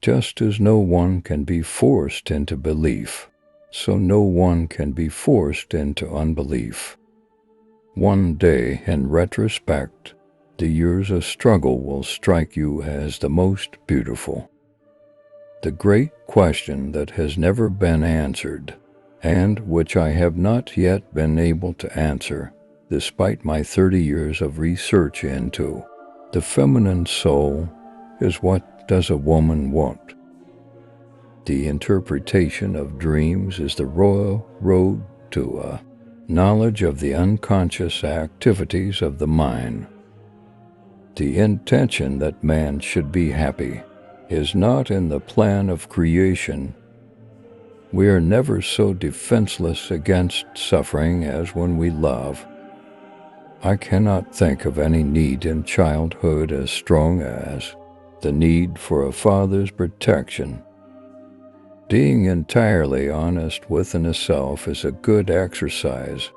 Just as no one can be forced into belief, so no one can be forced into unbelief. One day, in retrospect, the years of struggle will strike you as the most beautiful. The great question that has never been answered, and which I have not yet been able to answer, despite my 30 years of research into the feminine soul, is what does a woman want? The interpretation of dreams is the royal road to a knowledge of the unconscious activities of the mind. The intention that man should be happy is not in the plan of creation. We are never so defenseless against suffering as when we love. I cannot think of any need in childhood as strong as the need for a father's protection. Being entirely honest within self is a good exercise.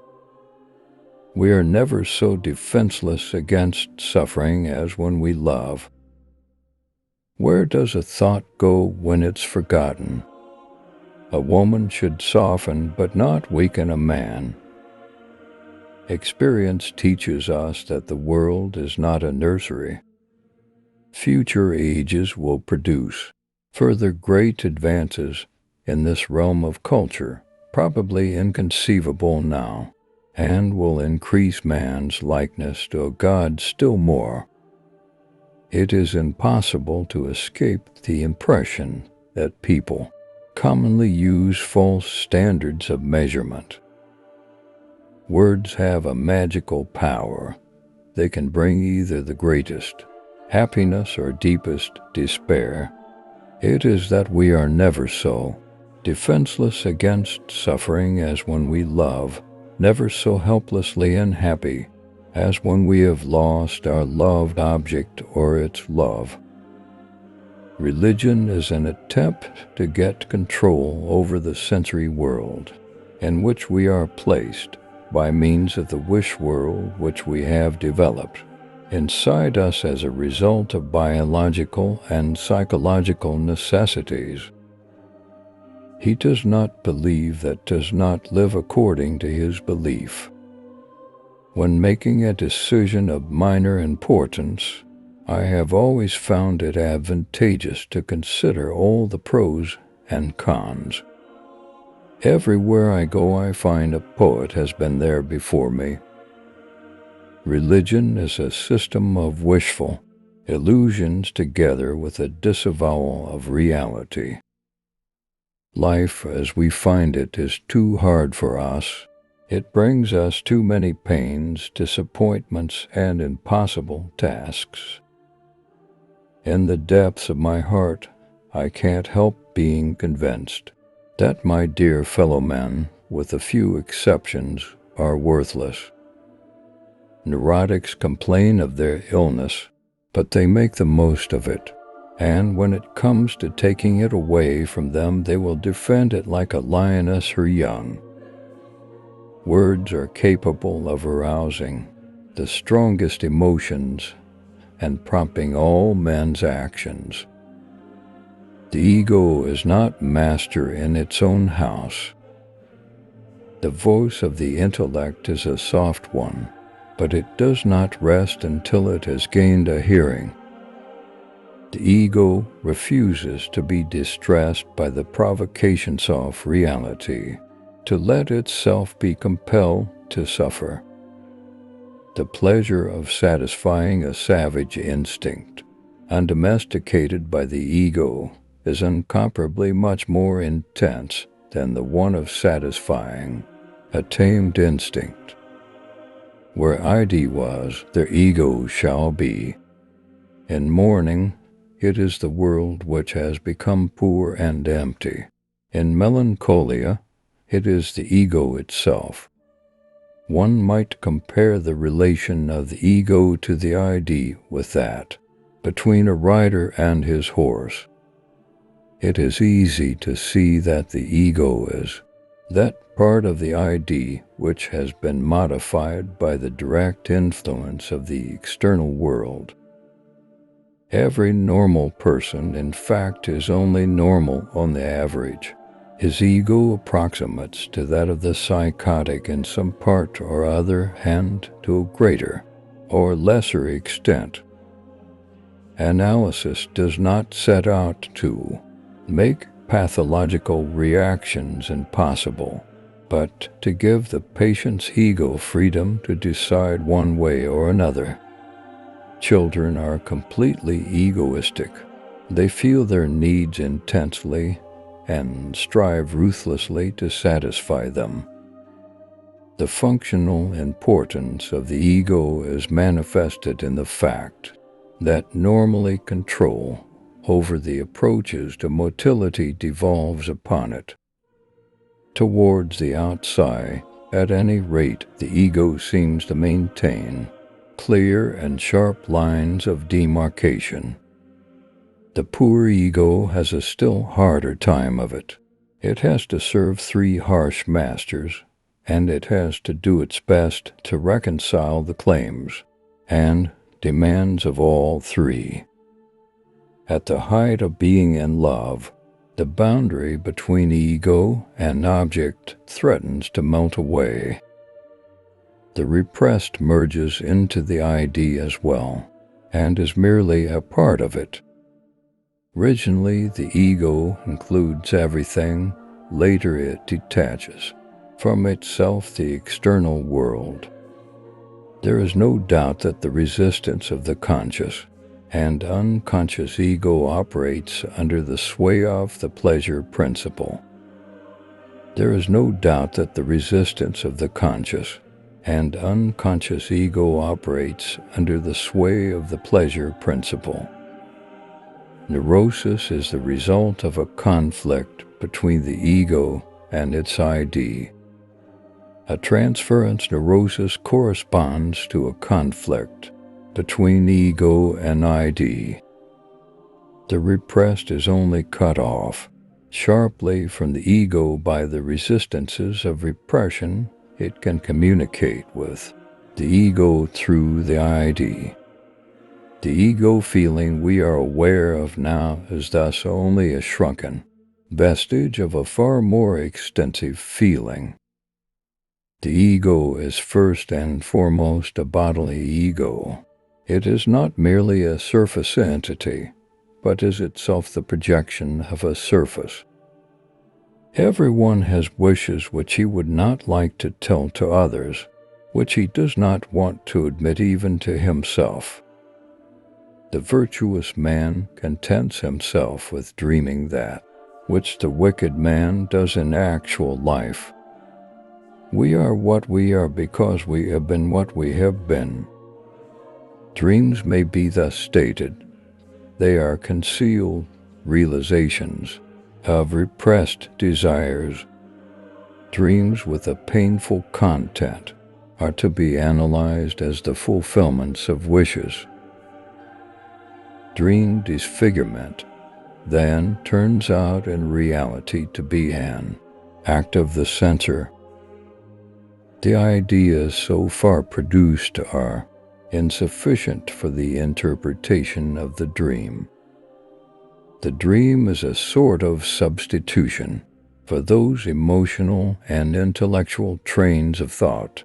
We are never so defenseless against suffering as when we love. Where does a thought go when it's forgotten? A woman should soften but not weaken a man. Experience teaches us that the world is not a nursery. Future ages will produce further great advances in this realm of culture, probably inconceivable now, and will increase man's likeness to a God still more. It is impossible to escape the impression that people commonly use false standards of measurement. Words have a magical power. They can bring either the greatest happiness or deepest despair. It is that we are never so defenseless against suffering as when we love, never so helplessly unhappy as when we have lost our loved object or its love. Religion is an attempt to get control over the sensory world in which we are placed by means of the wish world which we have developed inside us as a result of biological and psychological necessities. He does not believe that does not live according to his belief. When making a decision of minor importance, I have always found it advantageous to consider all the pros and cons. Everywhere I go, I find a poet has been there before me. Religion is a system of wishful illusions together with a disavowal of reality. Life as we find it is too hard for us. It brings us too many pains, disappointments, and impossible tasks. In the depths of my heart, I can't help being convinced that my dear fellow men, with a few exceptions, are worthless. Neurotics complain of their illness, but they make the most of it, and when it comes to taking it away from them, they will defend it like a lioness her young. Words are capable of arousing the strongest emotions and prompting all men's actions. The ego is not master in its own house. The voice of the intellect is a soft one, but it does not rest until it has gained a hearing. The ego refuses to be distressed by the provocations of reality, to let itself be compelled to suffer. The pleasure of satisfying a savage instinct, undomesticated by the ego, is incomparably much more intense than the one of satisfying a tamed instinct. Where ID was, their ego shall be. In mourning, it is the world which has become poor and empty. In melancholia, it is the ego itself. One might compare the relation of the ego to the ID with that between a rider and his horse. It is easy to see that the ego is that part of the ID which has been modified by the direct influence of the external world. Every normal person, in fact, is only normal on the average. His ego approximates to that of the psychotic in some part or other and to a greater or lesser extent. Analysis does not set out to make pathological reactions impossible, but to give the patient's ego freedom to decide one way or another. Children are completely egoistic. They feel their needs intensely and strive ruthlessly to satisfy them. The functional importance of the ego is manifested in the fact that normally control over the approaches to motility devolves upon it. Towards the outside, at any rate, the ego seems to maintain clear and sharp lines of demarcation. The poor ego has a still harder time of it. It has to serve three harsh masters, and it has to do its best to reconcile the claims and demands of all three. At the height of being in love, the boundary between ego and object threatens to melt away. The repressed merges into the ID as well, and is merely a part of it. Originally, the ego includes everything. Later, it detaches from itself the external world. There is no doubt that the resistance of the conscious and unconscious ego operates under the sway of the pleasure principle. There is no doubt that the resistance of the conscious and unconscious ego operates under the sway of the pleasure principle. Neurosis is the result of a conflict between the ego and its ID. A transference neurosis corresponds to a conflict between ego and ID. The repressed is only cut off sharply from the ego by the resistances of repression it can communicate with the ego through the ID. The ego feeling we are aware of now is thus only a shrunken vestige of a far more extensive feeling. The ego is first and foremost a bodily ego. It is not merely a surface entity, but is itself the projection of a surface. Everyone has wishes which he would not like to tell to others, which he does not want to admit even to himself. The virtuous man contents himself with dreaming that which the wicked man does in actual life. We are what we are because we have been what we have been. Dreams may be thus stated. They are concealed realizations of repressed desires. Dreams with a painful content are to be analyzed as the fulfillments of wishes. Dream disfigurement then turns out in reality to be an act of the censor. The ideas so far produced are insufficient for the interpretation of the dream. The dream is a sort of substitution for those emotional and intellectual trains of thought.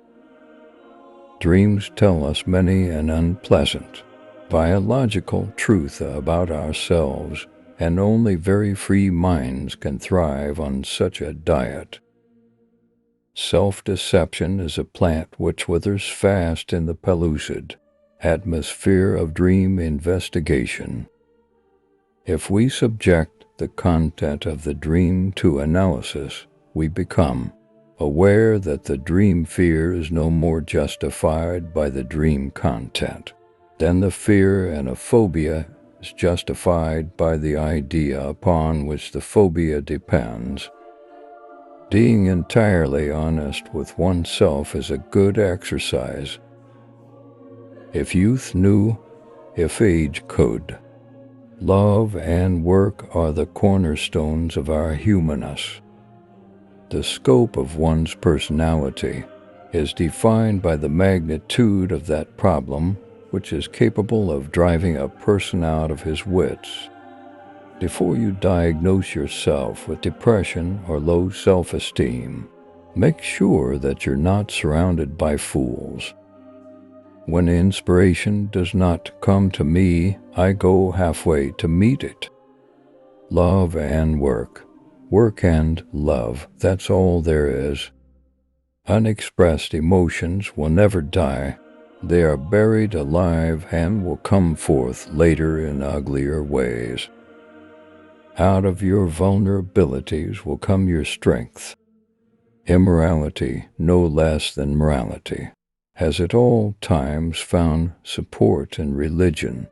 Dreams tell us many an unpleasant biological truth about ourselves, and only very free minds can thrive on such a diet. Self-deception is a plant which withers fast in the pellucid atmosphere of dream investigation. If we subject the content of the dream to analysis, we become aware that the dream fear is no more justified by the dream content than the fear and a phobia is justified by the idea upon which the phobia depends. Being entirely honest with oneself is a good exercise. If youth knew, if age could, love and work are the cornerstones of our humanness. The scope of one's personality is defined by the magnitude of that problem which is capable of driving a person out of his wits. Before you diagnose yourself with depression or low self-esteem, make sure that you're not surrounded by fools. When inspiration does not come to me, I go halfway to meet it. Love and work. Work and love, that's all there is. Unexpressed emotions will never die. They are buried alive and will come forth later in uglier ways. Out of your vulnerabilities will come your strength. Immorality, no less than morality, has at all times found support in religion.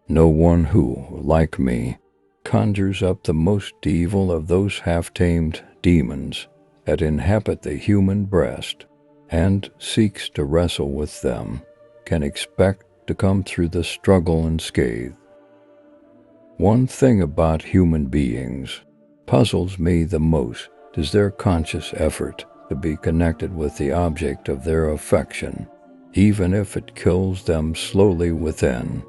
No one who, like me, conjures up the most evil of those half-tamed demons that inhabit the human breast and seeks to wrestle with them can expect to come through the struggle unscathed. One thing about human beings puzzles me the most is their conscious effort to be connected with the object of their affection, even if it kills them slowly within.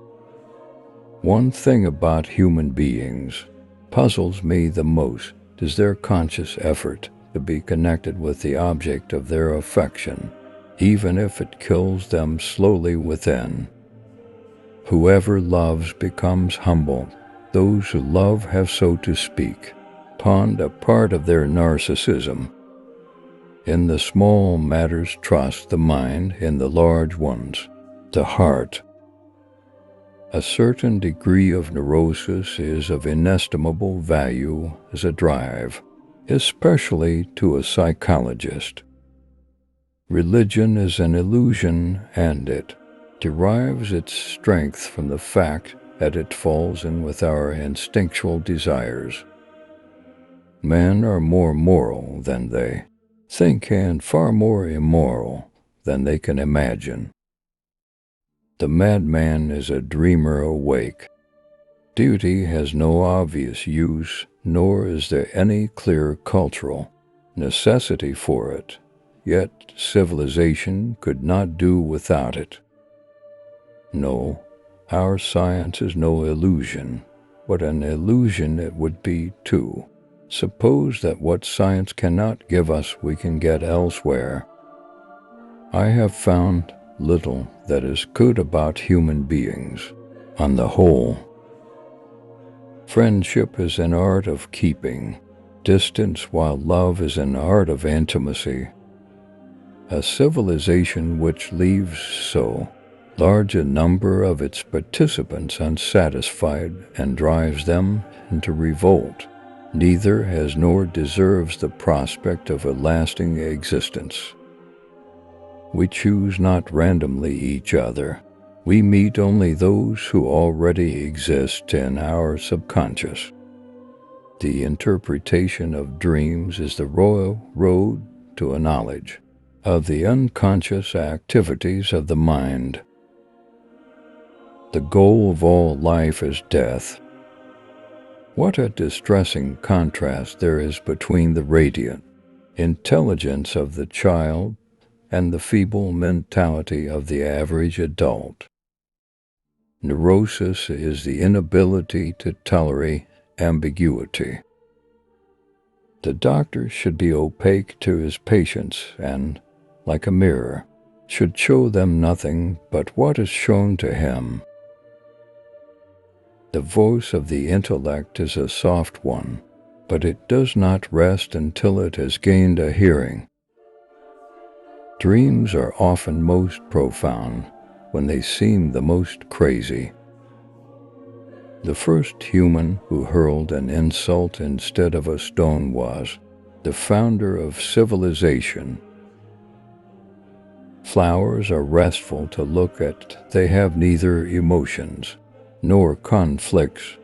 One thing about human beings puzzles me the most is their conscious effort to be connected with the object of their affection, even if it kills them slowly within. Whoever loves becomes humble. Those who love have, so to speak, pawned a part of their narcissism. In the small matters trust the mind, in the large ones, the heart. A certain degree of neurosis is of inestimable value as a drive, especially to a psychologist. Religion is an illusion, and it derives its strength from the fact that it falls in with our instinctual desires. Men are more moral than they think, and far more immoral than they can imagine. The madman is a dreamer awake. Duty has no obvious use, nor is there any clear cultural necessity for it, yet civilization could not do without it. No, our science is no illusion. What an illusion it would be, too. Suppose that what science cannot give us we can get elsewhere. I have found little that is good about human beings, on the whole. Friendship is an art of keeping distance, while love is an art of intimacy. A civilization which leaves so large a number of its participants unsatisfied and drives them into revolt neither has nor deserves the prospect of a lasting existence. We choose not randomly each other. We meet only those who already exist in our subconscious. The interpretation of dreams is the royal road to a knowledge of the unconscious activities of the mind. The goal of all life is death. What a distressing contrast there is between the radiant intelligence of the child and the feeble mentality of the average adult. Neurosis is the inability to tolerate ambiguity. The doctor should be opaque to his patients and, like a mirror, should show them nothing but what is shown to him. The voice of the intellect is a soft one, but it does not rest until it has gained a hearing. Dreams are often most profound when they seem the most crazy. The first human who hurled an insult instead of a stone was the founder of civilization. Flowers are restful to look at. They have neither emotions nor conflicts.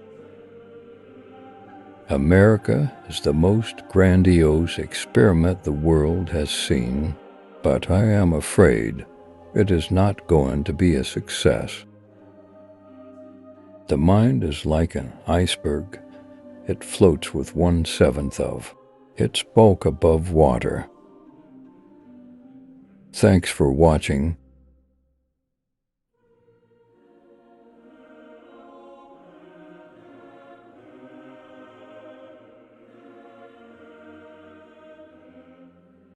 America is the most grandiose experiment the world has seen, but I am afraid it is not going to be a success. The mind is like an iceberg. It floats with 1/7 of its bulk above water. Thanks for watching.